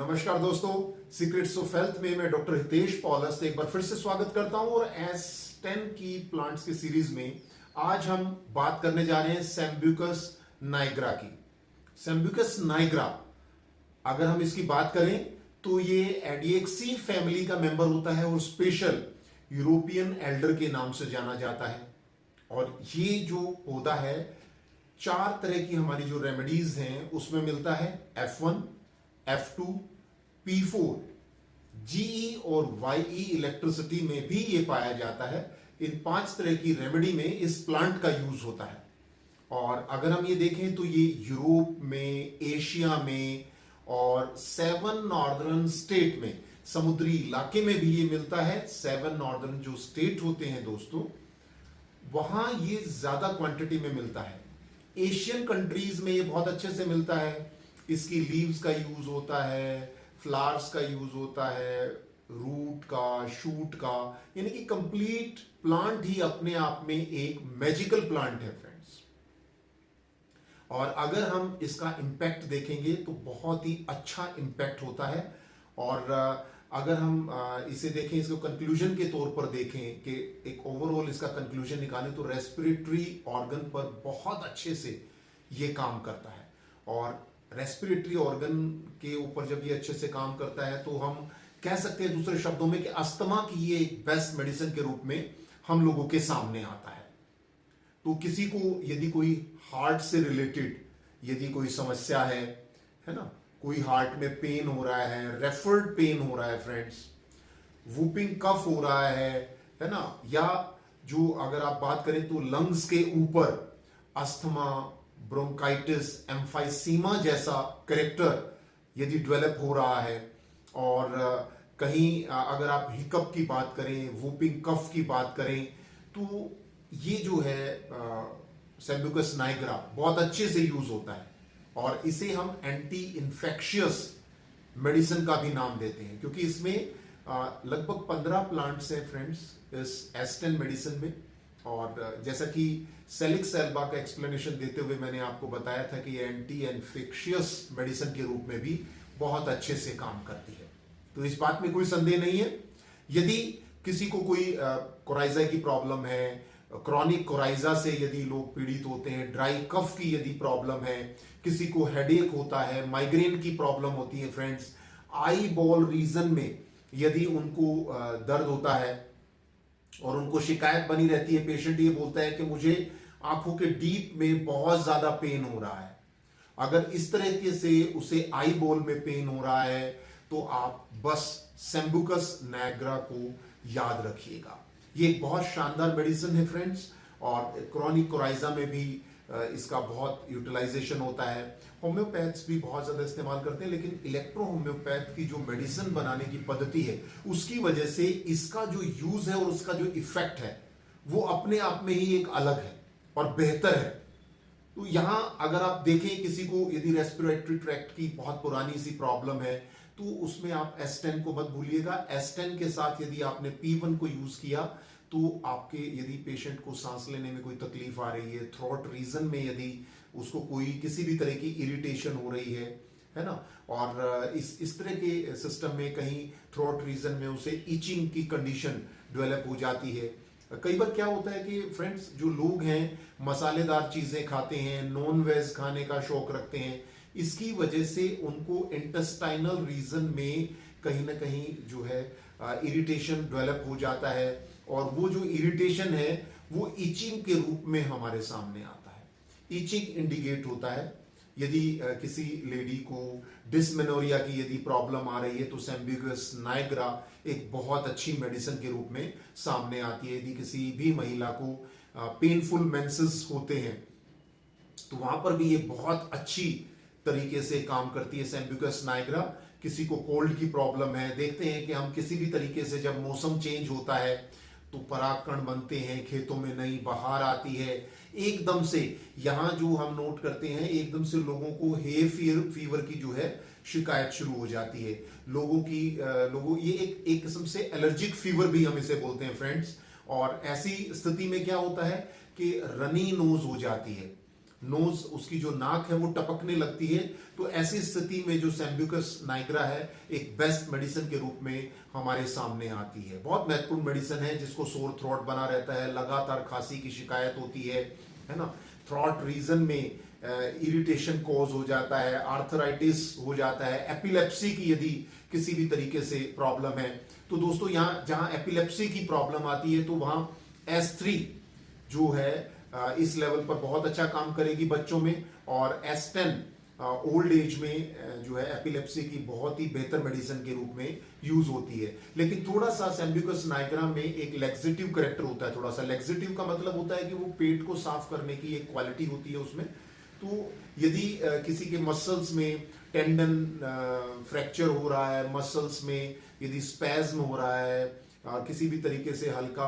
नमस्कार दोस्तों, secrets of health में मैं डॉक्टर हितेश पॉलस एक बार फिर से स्वागत करता हूं। और S10 की प्लांट्स की सीरीज में आज हम बात करने जा रहे हैं सैम्ब्यूकस नाइग्रा की। सैम्ब्यूकस नाइग्रा अगर हम इसकी बात करें तो ये एडिएक्सी फैमिली का मेंबर होता है और स्पेशल यूरोपियन एल्डर के नाम से जाना जाता है। और ये जो पौधा है, 4 तरह की हमारी जो रेमेडीज हैं उसमें मिलता है। F1, F2, P4, GE और YE इलेक्ट्रिसिटी में भी ये पाया जाता है। इन 5 तरह की रेमेडी में इस प्लांट का यूज होता है। और अगर हम ये देखें तो ये यूरोप में, एशिया में और 7 नॉर्दर्न स्टेट में, समुद्री इलाके में भी ये मिलता है। 7 नॉर्दर्न जो स्टेट होते हैं दोस्तों, वहां ये ज्यादा क्वांटिटी में मिलता है। एशियन कंट्रीज में ये बहुत अच्छे से मिलता है। इसकी लीव्स का यूज होता है, फ्लावर्स का यूज होता है, रूट का, शूट का, यानी कि कंप्लीट प्लांट ही अपने आप में एक मैजिकल प्लांट है फ्रेंड्स। और अगर हम इसका इंपैक्ट देखेंगे तो बहुत ही अच्छा इंपैक्ट होता है। और अगर हम इसे देखें, इसको कंक्लूजन के तौर पर देखें कि एक ओवरऑल इसका कंक्लूजन निकालें तो रेस्पिरेटरी ऑर्गन पर बहुत अच्छे से ये काम करता है। और रेस्पिरेटरी ऑर्गन के ऊपर जब ये अच्छे से काम करता है तो हम कह सकते हैं दूसरे शब्दों में कि अस्थमा की ये एक बेस्ट मेडिसिन के रूप में हम लोगों के सामने आता है। तो किसी को यदि कोई हार्ट से रिलेटेड यदि कोई समस्या है ना, कोई हार्ट में पेन हो रहा है, रेफर्ड पेन हो रहा है फ्रेंड्स, वूपिंग कफ हो रहा है ना, या जो अगर आप बात करें तो लंग्स के ऊपर अस्थमा, ब्रोंकाइटिस, एम्फाइसीमा जैसा करेक्टर यदि डेवलप हो रहा है, और कहीं अगर आप हिकअप की बात करें, वूपिंग कफ की बात करें, तो ये जो है सैम्ब्यूकस नाइग्रा बहुत अच्छे से यूज होता है। और इसे हम एंटी इन्फेक्शियस मेडिसिन का भी नाम देते हैं, क्योंकि इसमें लगभग 15 प्लांट्स हैं फ्रेंड्स इस S10 मेडिसिन में। और जैसा कि सेलिक्स एल्बा का एक्सप्लेनेशन देते हुए मैंने आपको बताया था कि एंटी इन्फेक्शियस मेडिसिन के रूप में भी बहुत अच्छे से काम करती है। तो इस बात में कोई संदेह नहीं है। यदि किसी को कोई कोराइजा की प्रॉब्लम है, क्रॉनिक कोराइजा से यदि लोग पीड़ित होते हैं, ड्राई कफ की यदि प्रॉब्लम है, किसी को हेडेक होता है, माइग्रेन की प्रॉब्लम होती है फ्रेंड्स, आई बॉल रीजन में यदि उनको दर्द होता है और उनको शिकायत बनी रहती है, पेशेंट ये बोलता है कि मुझे आंखों के डीप में बहुत ज्यादा पेन हो रहा है, अगर इस तरीके से उसे आई बॉल में पेन हो रहा है तो आप बस सैम्ब्यूकस नाइग्रा को याद रखिएगा। ये एक बहुत शानदार मेडिसिन है फ्रेंड्स। और क्रॉनिक कोराइजा में भी इसका बहुत यूटिलाइजेशन होता है। होम्योपैथ्स भी बहुत ज्यादा इस्तेमाल करते हैं, लेकिन इलेक्ट्रो होम्योपैथ की जो मेडिसिन बनाने की पद्धति है उसकी वजह से इसका जो यूज है और उसका जो इफेक्ट है वो अपने आप में ही एक अलग है और बेहतर है। तो यहां अगर आप देखें, किसी को यदि रेस्पिरेटरी ट्रैक्ट की बहुत पुरानी सी प्रॉब्लम है तो उसमें आप S10 को मत भूलिएगा। S10 के साथ यदि आपने P1 को यूज किया तो आपके यदि पेशेंट को सांस लेने में कोई तकलीफ आ रही है, थ्रोट रीजन में यदि उसको कोई किसी भी तरह की इरिटेशन हो रही है ना, और इस तरह के सिस्टम में कहीं थ्रोट रीजन में उसे इचिंग की कंडीशन डेवलप हो जाती है। कई बार क्या होता है कि फ्रेंड्स, जो लोग हैं मसालेदार चीजें खाते हैं, नॉन वेज खाने का शौक रखते हैं, इसकी वजह से उनको इंटेस्टाइनल रीजन में कहीं ना कहीं जो है इरिटेशन डेवलप हो जाता है। और वो जो इरिटेशन है वो इचिंग के रूप में हमारे सामने आता है। इचिंग इंडिकेट होता है। यदि किसी लेडी को डिस्मेनोरिया की यदि प्रॉब्लम आ रही है तो सैम्ब्यूकस नाइग्रा एक बहुत अच्छी मेडिसिन के रूप में सामने आती है। यदि किसी भी महिला को पेनफुल मेंसेस होते हैं तो वहां पर भी ये बहुत अच्छी तरीके से काम करती है सैम्ब्यूकस नाइग्रा। किसी को कोल्ड की प्रॉब्लम है, देखते हैं कि हम किसी भी तरीके से जब मौसम चेंज होता है तो परागकण बनते हैं, खेतों में नई बहार आती है, एकदम से यहां जो हम नोट करते हैं, एकदम से लोगों को हे फीवर की जो है शिकायत शुरू हो जाती है। लोगों ये एक किस्म से एलर्जिक फीवर भी हम इसे बोलते हैं फ्रेंड्स। और ऐसी स्थिति में क्या होता है कि रनी नोज हो जाती है, नोज, उसकी जो नाक है वो टपकने लगती है। तो ऐसी स्थिति में जो सैम्ब्यूकस नाइग्रा है एक बेस्ट मेडिसिन के रूप में हमारे सामने आती है। बहुत महत्वपूर्ण मेडिसिन है, जिसको सोर थ्रोट बना रहता है, लगातार खांसी की शिकायत होती है ना, थ्रोट रीजन में इरिटेशन कॉज हो जाता है, आर्थराइटिस हो जाता है, एपिलेप्सी की यदि किसी भी तरीके से प्रॉब्लम है तो दोस्तों यहाँ जहां एपिलेप्सी की प्रॉब्लम आती है तो वहां S3 जो है इस लेवल पर बहुत अच्छा काम करेगी बच्चों में, और S10 ओल्ड एज में जो है एपिलेप्सी की बहुत ही बेहतर मेडिसिन के रूप में यूज होती है। लेकिन थोड़ा सा सैम्ब्यूकस नाइग्रा में एक लेक्सेटिव करेक्टर होता है। थोड़ा सा लेक्सेटिव का मतलब होता है कि वो पेट को साफ करने की एक क्वालिटी होती है उसमें। तो यदि किसी के मसल्स में टेंडन फ्रैक्चर हो रहा है, मसल्स में यदि स्पैज्म हो रहा है, किसी भी तरीके से हल्का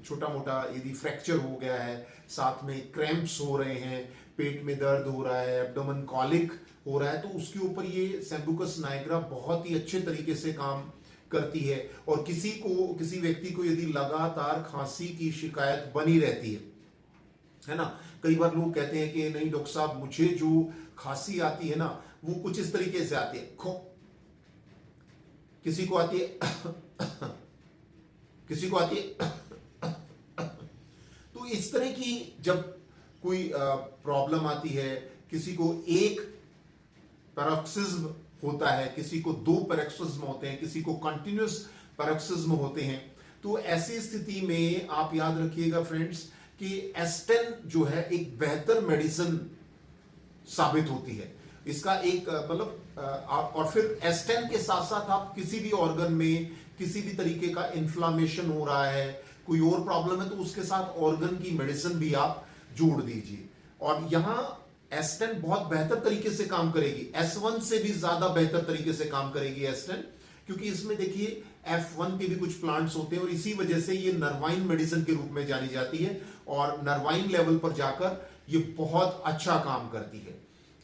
छोटा मोटा यदि फ्रैक्चर हो गया है, साथ में क्रैम्प्स हो रहे हैं, पेट में दर्द हो रहा है, एब्डोमेन कॉलिक हो रहा है, तो उसके ऊपर ये सैम्ब्यूकस नाइग्रा बहुत ही अच्छे तरीके से काम करती है। और किसी व्यक्ति को यदि लगातार खांसी की शिकायत बनी रहती है ना, कई बार लोग कहते हैं कि नहीं डॉक्टर साहब मुझे जो खांसी आती है ना वो कुछ इस तरीके से आती है, खो, किसी को आती है किसी को आती है तो इस तरह की जब कोई प्रॉब्लम आती है, किसी को एक पैरोक्सिज्म होता है, किसी को 2 पैरोक्सिज्म होते हैं, किसी को कंटिन्यूअस पैरोक्सिज्म होते हैं, तो ऐसी स्थिति में आप याद रखिएगा फ्रेंड्स कि S10 जो है एक बेहतर मेडिसिन साबित होती है। इसका एक और फिर S10 के साथ साथ आप किसी भी ऑर्गन में किसी भी तरीके का इन्फ्लामेशन हो रहा है, कोई और प्रॉब्लम है, तो उसके साथ ऑर्गन की मेडिसिन भी आप जोड़ दीजिए। और यहां S10 बहुत बेहतर तरीके से काम करेगी, S1 से भी ज्यादा बेहतर तरीके से काम करेगी S10, क्योंकि इसमें देखिए F1 के भी कुछ प्लांट्स होते हैं और इसी वजह से ये नर्वाइन मेडिसिन के रूप में जानी जाती है और नर्वाइन लेवल पर जाकर ये बहुत अच्छा काम करती है।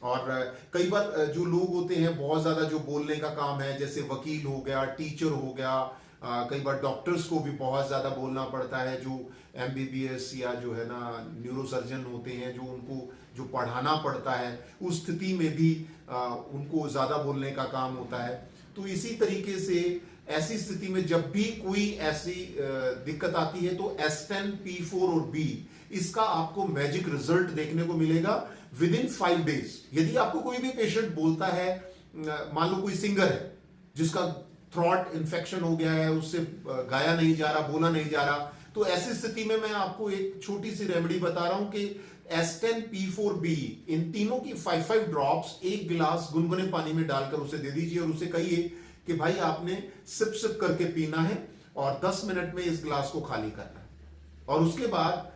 और कई बार जो लोग होते हैं बहुत ज्यादा जो बोलने का काम है, जैसे वकील हो गया, टीचर हो गया, कई बार डॉक्टर्स को भी बहुत ज्यादा बोलना पड़ता है, जो MBBS या जो है ना न्यूरोसर्जन होते हैं, जो उनको जो पढ़ाना पड़ता है, उस स्थिति में भी उनको ज्यादा बोलने का काम होता है। तो इसी तरीके से ऐसी स्थिति में जब भी कोई ऐसी दिक्कत आती है तो S10, P4 और B इसका आपको मैजिक रिजल्ट देखने को मिलेगा विद इन 5 डेज। यदि आपको कोई भी पेशेंट बोलता है, मान लो कोई सिंगर है जिसका थ्रोट इन्फेक्शन हो गया है, उससे गाया नहीं जा रहा, बोला नहीं जा रहा, तो ऐसी स्थिति में मैं आपको एक छोटी सी रेमेडी बता रहा हूं कि S10, P4, B इन तीनों की 5-5 ड्रॉप्स एक गिलास गुनगुने पानी में डालकर उसे दे दीजिए और उसे कहिए कि भाई आपने सिप सिप करके पीना है और 10 मिनट में इस गिलास को खाली करना है। और उसके बाद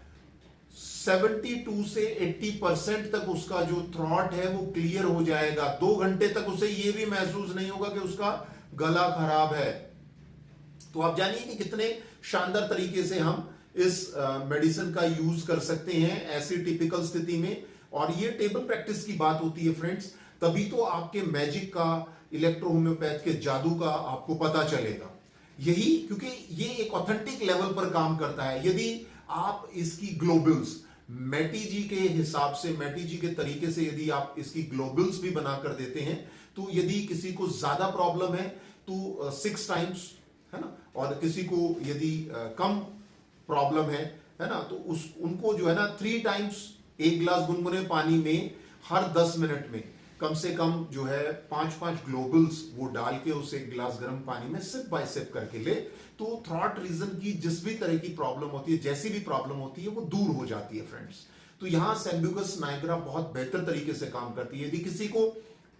72 से 80% तक उसका जो थ्रोट है वो क्लियर हो जाएगा। 2 घंटे तक उसे ये भी महसूस नहीं होगा कि उसका गला खराब है। तो आप जानिए कि कितने शानदार तरीके से हम इस मेडिसिन का यूज कर सकते हैं ऐसी टिपिकल स्थिति में। और ये टेबल प्रैक्टिस की बात होती है फ्रेंड्स, तभी तो आपके मैजिक का, इलेक्ट्रो होम्योपैथ के जादू का आपको पता चलेगा। यही क्योंकि ये एक ऑथेंटिक लेवल पर काम करता है। यदि आप इसकी ग्लोबल्स मैटी जी के हिसाब से, मैटी जी के तरीके से यदि आप इसकी ग्लोबल्स भी बनाकर देते हैं, तो यदि किसी को ज्यादा प्रॉब्लम है तो 6 टाइम्स, है ना, और किसी को यदि कम प्रॉब्लम है ना, तो उनको जो है ना 3 टाइम्स एक गिलास गुनगुने पानी में हर 10 मिनट में कम से कम जो है 5-5 ग्लोबल्स वो डाल के उसे एक गिलास गर्म पानी में सिप बाय सिप करके ले, तो थ्रॉट रीजन की जिस भी तरह की प्रॉब्लम होती है, जैसी भी प्रॉब्लम होती है, वो दूर हो जाती है फ्रेंड्स। तो यहां सैम्ब्यूकस नाइग्रा बहुत बेहतर तरीके से काम करती है। यदि किसी को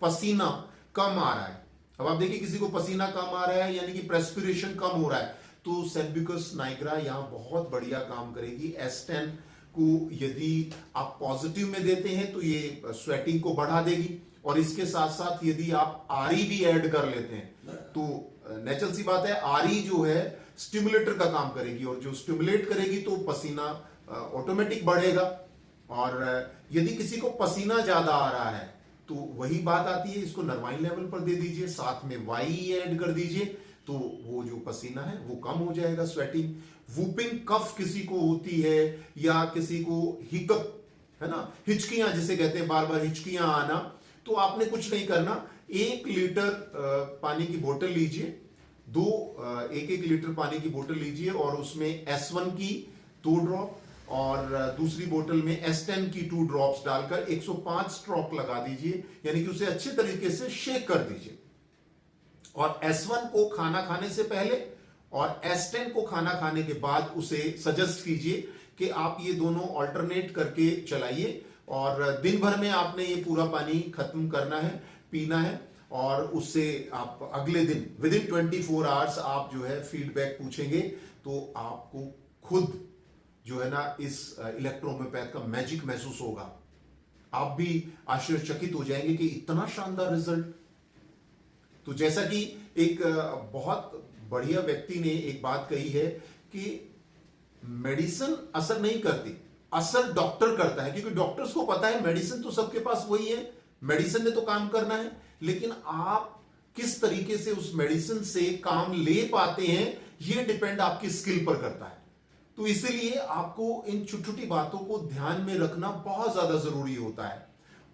पसीना कम आ रहा है, अब आप देखिए किसी को पसीना कम आ रहा है यानी कि प्रेस्पिरेशन कम हो रहा है, तो सैम्ब्यूकस नाइग्रा यहां बहुत बढ़िया काम करेगी। S10 को यदि आप पॉजिटिव में देते हैं तो ये स्वेटिंग को बढ़ा देगी, और इसके साथ साथ यदि आप RE भी ऐड कर लेते हैं तो नेचुरल सी बात है RE जो है स्टिमुलेटर का काम करेगी, और जो स्टिमुलेट करेगी तो पसीना ऑटोमेटिक बढ़ेगा। और यदि किसी को पसीना ज्यादा आ रहा है तो वही बात आती है, इसको नर्वाइन लेवल पर दे दीजिए, साथ में YE ऐड कर दीजिए, तो वो जो पसीना है वो कम हो जाएगा, स्वेटिंग। वूपिंग कफ किसी को होती है या किसी को हिकअप है ना, हिचकियां जिसे कहते हैं, बार बार हिचकियां आना, तो आपने कुछ नहीं करना। 1 लीटर पानी की बोतल लीजिए, 1 लीटर पानी की बोतल लीजिए और उसमें S1 की 2 ड्रॉप और दूसरी बोतल में S10 की 2 ड्रॉप्स डालकर 105 स्ट्रोक लगा दीजिए, यानी कि उसे अच्छे तरीके से शेक कर दीजिए। और S1 को खाना खाने से पहले और S10 को खाना खाने के बाद उसे सजेस्ट कीजिए कि आप ये दोनों अल्टरनेट करके चलाइए और दिन भर में आपने ये पूरा पानी खत्म करना है, पीना है। और उससे आप अगले दिन विदिन 24 आवर्स आप जो है फीडबैक पूछेंगे, तो आपको खुद जो है ना इस इलेक्ट्रोहोम्योपैथ का मैजिक महसूस होगा। आप भी आश्चर्यचकित हो जाएंगे कि इतना शानदार रिजल्ट। तो जैसा कि एक बहुत बढ़िया व्यक्ति ने एक बात कही है कि मेडिसिन असर नहीं करती, असर डॉक्टर करता है, क्योंकि डॉक्टर्स को पता है मेडिसिन तो सबके पास वही है, मेडिसिन ने तो काम करना है, लेकिन आप किस तरीके से उस मेडिसिन से काम ले पाते हैं यह डिपेंड आपकी स्किल पर करता है। तो इसीलिए आपको इन छोटी छोटी बातों को ध्यान में रखना बहुत ज्यादा जरूरी होता है।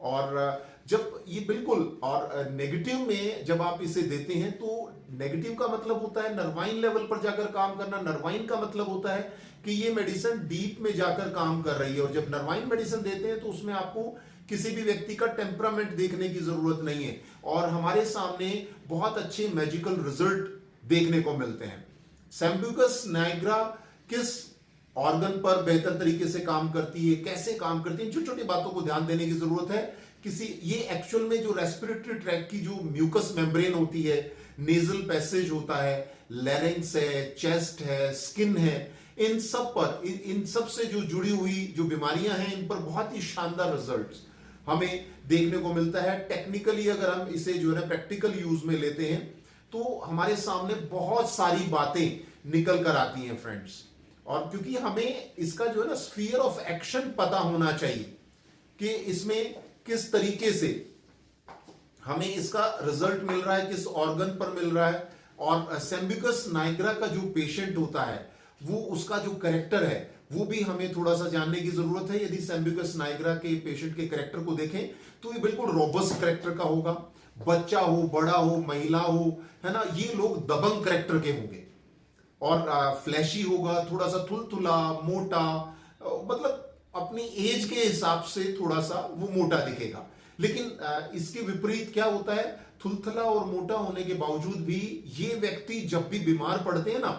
और जब ये बिल्कुल, और नेगेटिव में जब आप इसे देते हैं तो नेगेटिव का मतलब होता है नर्वाइन लेवल पर जाकर काम करना। नर्वाइन का मतलब होता है कि ये मेडिसिन डीप में जाकर काम कर रही है। और जब नर्वाइन मेडिसिन देते हैं तो उसमें आपको किसी भी व्यक्ति का टेम्परामेंट देखने की जरूरत नहीं है, और हमारे सामने बहुत अच्छे मैजिकल रिजल्ट देखने को मिलते हैं। सैम्ब्यूकस नाइग्रा किस ऑर्गन पर बेहतर तरीके से काम करती है, कैसे काम करती है, छोटी छोटी बातों को ध्यान देने की जरूरत है। ये एक्चुअल में जो रेस्पिरेटरी ट्रैक की जो म्यूकस मेम्ब्रेन होती है, नेजल पैसेज होता है, लैरिंग्स है, चेस्ट है, स्किन है, इन सब से जो जुड़ी हुई जो बीमारियां हैं, इन पर बहुत ही शानदार रिजल्ट्स हमें देखने को मिलता है। टेक्निकली अगर हम इसे जो है ना प्रैक्टिकल यूज में लेते हैं तो हमारे सामने बहुत सारी बातें निकल कर आती हैं फ्रेंड्स। और क्योंकि हमें इसका जो है ना स्फीयर ऑफ एक्शन पता होना चाहिए कि इसमें किस तरीके से हमें इसका रिजल्ट मिल रहा है, किस ऑर्गन पर मिल रहा है। और सैम्ब्यूकस नाइग्रा का जो पेशेंट होता है वो उसका जो कैरेक्टर है वो भी हमें थोड़ा सा जानने की जरूरत है। यदि सैम्ब्यूकस नाइग्रा के पेशेंट के कैरेक्टर को देखें तो ये बिल्कुल रोबस्ट कैरेक्टर का होगा। बच्चा हो, बड़ा हो, महिला हो, है ना, ये लोग दबंग कैरेक्टर के होंगे। और फ्लैशी होगा, थोड़ा सा थुलथुला, मोटा, मतलब अपनी एज के हिसाब से थोड़ा सा वो मोटा दिखेगा। लेकिन इसके विपरीत क्या होता है, थुलथुला और मोटा होने के बावजूद भी ये व्यक्ति जब भी बीमार पड़ते हैं ना,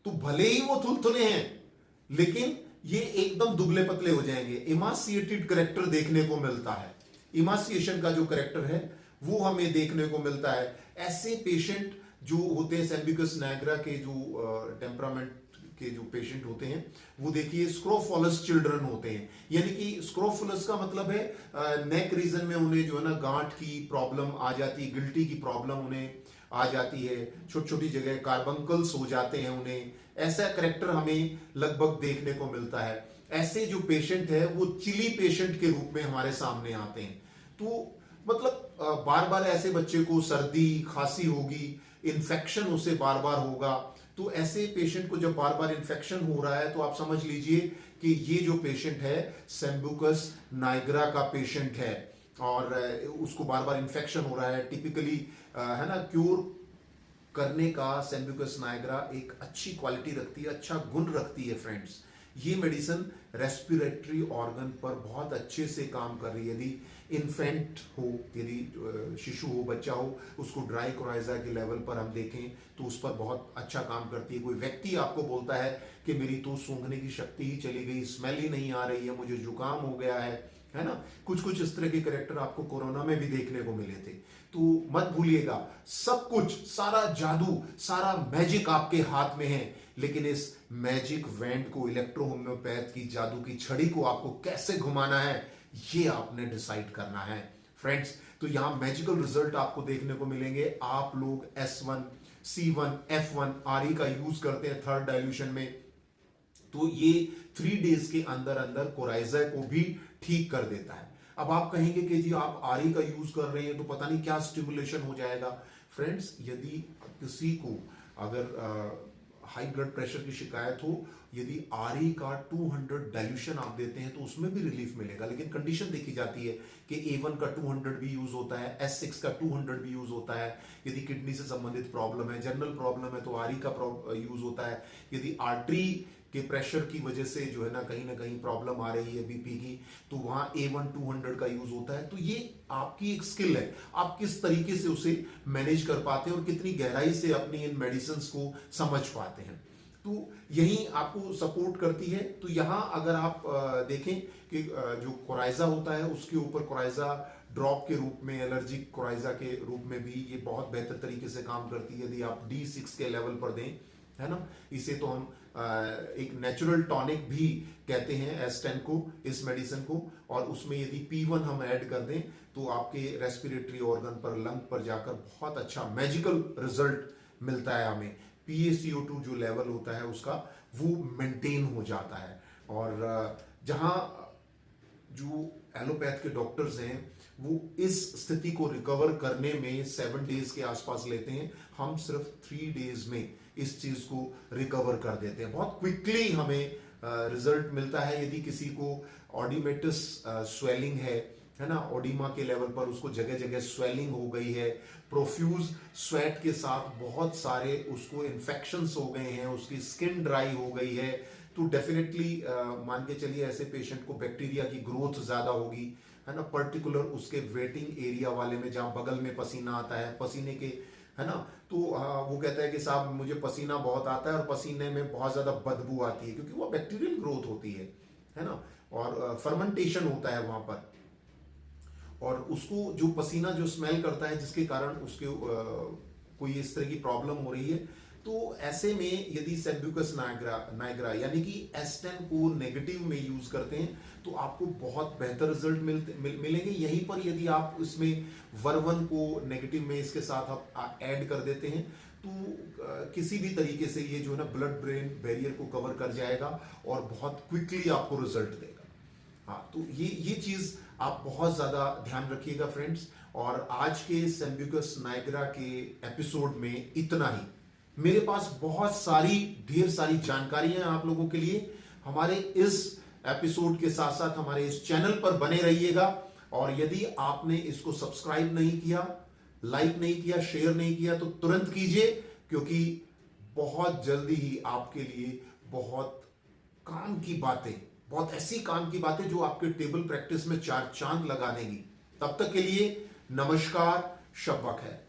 तो भले ही वो थुलथुले हैं लेकिन ये एकदम दुबले पतले हो जाएंगे। इमासिएटेड कैरेक्टर देखने को मिलता है। इमासिएशन का जो कैरेक्टर है वो हमें देखने को मिलता है। ऐसे पेशेंट जो होते हैं सैम्ब्यूकस नाइग्रा के जो टेम्परामेंट के जो पेशेंट होते हैं वो देखिए स्क्रोफोलस चिल्ड्रन होते हैं। यानी कि स्क्रोफोलस का मतलब है नेक रीजन में उन्हें जो है ना गांठ की प्रॉब्लम आ जाती है, गिल्टी की प्रॉब्लम उन्हें आ जाती है, छोटी छोटी जगह कार्बंकल्स हो जाते हैं उन्हें। ऐसा कैरेक्टर हमें लगभग देखने को मिलता है। ऐसे जो पेशेंट है वो चिली पेशेंट के रूप में हमारे सामने आते हैं। तो मतलब बार बार ऐसे बच्चे को सर्दी खांसी होगी, इन्फेक्शन उसे बार बार होगा। तो ऐसे पेशेंट को जब बार बार इन्फेक्शन हो रहा है तो आप समझ लीजिए कि ये जो पेशेंट है सैम्ब्यूकस नाइग्रा का पेशेंट है और उसको बार बार इन्फेक्शन हो रहा है। टिपिकली है ना, क्योर करने का सैम्ब्यूकस नाइग्रा एक अच्छी क्वालिटी रखती है, अच्छा गुण रखती है फ्रेंड्स। ये मेडिसिन रेस्पिरेटरी ऑर्गन पर बहुत अच्छे से काम कर रही है। यदि इन्फेंट हो, यदि शिशु हो, बच्चा हो, उसको ड्राई कोराइजा के लेवल पर हम देखें तो उस पर बहुत अच्छा काम करती है। कोई व्यक्ति आपको बोलता है कि मेरी तो सूंघने की शक्ति ही चली गई, स्मेल ही नहीं आ रही है, मुझे जुकाम हो गया है ना, कुछ कुछ इस तरह के कैरेक्टर आपको कोरोना में भी देखने को मिले थे। तो मत भूलिएगा, सब कुछ, सारा जादू, सारा मैजिक आपके हाथ में है, लेकिन इस मैजिक वैंड को, इलेक्ट्रो होम्योपैथ की जादू की छड़ी को आपको कैसे घुमाना है ये आपने डिसाइड करना है फ्रेंड्स। तो यहां मैजिकल रिजल्ट आपको देखने को मिलेंगे। आप लोग S1, C1, F1, RE का यूज करते हैं थर्ड डाइल्यूशन में, तो ये 3 डेज के अंदर अंदर कोराइजा को भी ठीक कर देता है। अब आप कहेंगे कि जी आप RE का यूज कर रहे हैं तो पता नहीं क्या स्टिमुलेशन हो जाएगा। फ्रेंड्स, यदि किसी को अगर हाई ब्लड प्रेशर की शिकायत हो, यदि आरई का 200 डाइल्यूशन आप देते हैं तो उसमें भी रिलीफ मिलेगा। लेकिन कंडीशन देखी जाती है कि A1 का 200 भी यूज होता है, S6 का 200 भी यूज होता है। यदि किडनी से संबंधित प्रॉब्लम है, जनरल प्रॉब्लम है, तो आरई का यूज होता है। यदि आर्टरी के प्रेशर की वजह से जो है ना कहीं प्रॉब्लम आ रही है बीपी की, तो वहां A1 200 का यूज होता है। तो ये आपकी एक स्किल है, आप किस तरीके से उसे मैनेज कर पाते हैं और कितनी गहराई से अपनी इन मेडिसिन को समझ पाते हैं, तो यही आपको सपोर्ट करती है। तो यहां अगर आप देखें कि जो कोराइजा होता है उसके ऊपर कोराइजा ड्रॉप के रूप में, एलर्जिक कोराइजा के रूप में भी ये बहुत बेहतर तरीके से काम करती है। यदि आप D6 के लेवल पर दें, है ना, इसे तो हम एक नेचुरल टॉनिक भी कहते हैं S10 को, इस मेडिसिन को। और उसमें यदि P1 हम ऐड कर दें तो आपके रेस्पिरेटरी ऑर्गन पर, लंग पर जाकर बहुत अच्छा मैजिकल रिजल्ट मिलता है हमें। PaCO2 जो लेवल होता है उसका, वो मेंटेन हो जाता है। और जहां जो एलोपैथ के डॉक्टर्स हैं वो इस स्थिति को रिकवर करने में 7 डेज के आसपास लेते हैं, हम सिर्फ 3 डेज में इस चीज को रिकवर कर देते हैं। बहुत क्विकली हमें रिजल्ट मिलता है। यदि किसी को ऑडिमेटस स्वेलिंग है ना, ओडिमा के लेवल पर उसको जगह जगह स्वेलिंग हो गई है, प्रोफ्यूज स्वेट के साथ बहुत सारे उसको इन्फेक्शंस हो गए हैं, उसकी स्किन ड्राई हो गई है, तो डेफिनेटली मान के चलिए ऐसे पेशेंट को बैक्टीरिया की ग्रोथ ज्यादा होगी, है ना। पर्टिकुलर उसके वेटिंग एरिया वाले में जहां बगल में पसीना आता है, पसीने के, है ना, तो वो कहता है कि साहब मुझे पसीना बहुत आता है और पसीने में बहुत ज्यादा बदबू आती है, क्योंकि वो बैक्टीरियल ग्रोथ होती है ना, और फर्मेंटेशन होता है वहां पर। और उसको जो पसीना जो स्मेल करता है, जिसके कारण उसके कोई इस तरह की प्रॉब्लम हो रही है, तो ऐसे में यदि सेम्ब्यूकस नाइग्रा यानी कि S10 को नेगेटिव में यूज करते हैं तो आपको बहुत बेहतर रिजल्ट मिलेंगे। यहीं पर यदि आप इसमें वर्वन को नेगेटिव में इसके साथ आप ऐड कर देते हैं तो किसी भी तरीके से ये जो है ना ब्लड ब्रेन बैरियर को कवर कर जाएगा और बहुत क्विकली आपको रिजल्ट देगा। हाँ, तो ये चीज आप बहुत ज्यादा ध्यान रखिएगा फ्रेंड्स। और आज के सेम्ब्यूकस नाइग्रा के एपिसोड में इतना ही। मेरे पास बहुत सारी ढेर सारी जानकारियां आप लोगों के लिए। हमारे इस एपिसोड के साथ साथ हमारे इस चैनल पर बने रहिएगा। और यदि आपने इसको सब्सक्राइब नहीं किया, लाइक नहीं किया, शेयर नहीं किया, तो तुरंत कीजिए, क्योंकि बहुत जल्दी ही आपके लिए बहुत काम की बातें, बहुत ऐसी काम की बातें जो आपके टेबल प्रैक्टिस में 4 चांद लगा देंगी। तब तक के लिए नमस्कार, शब बखैर।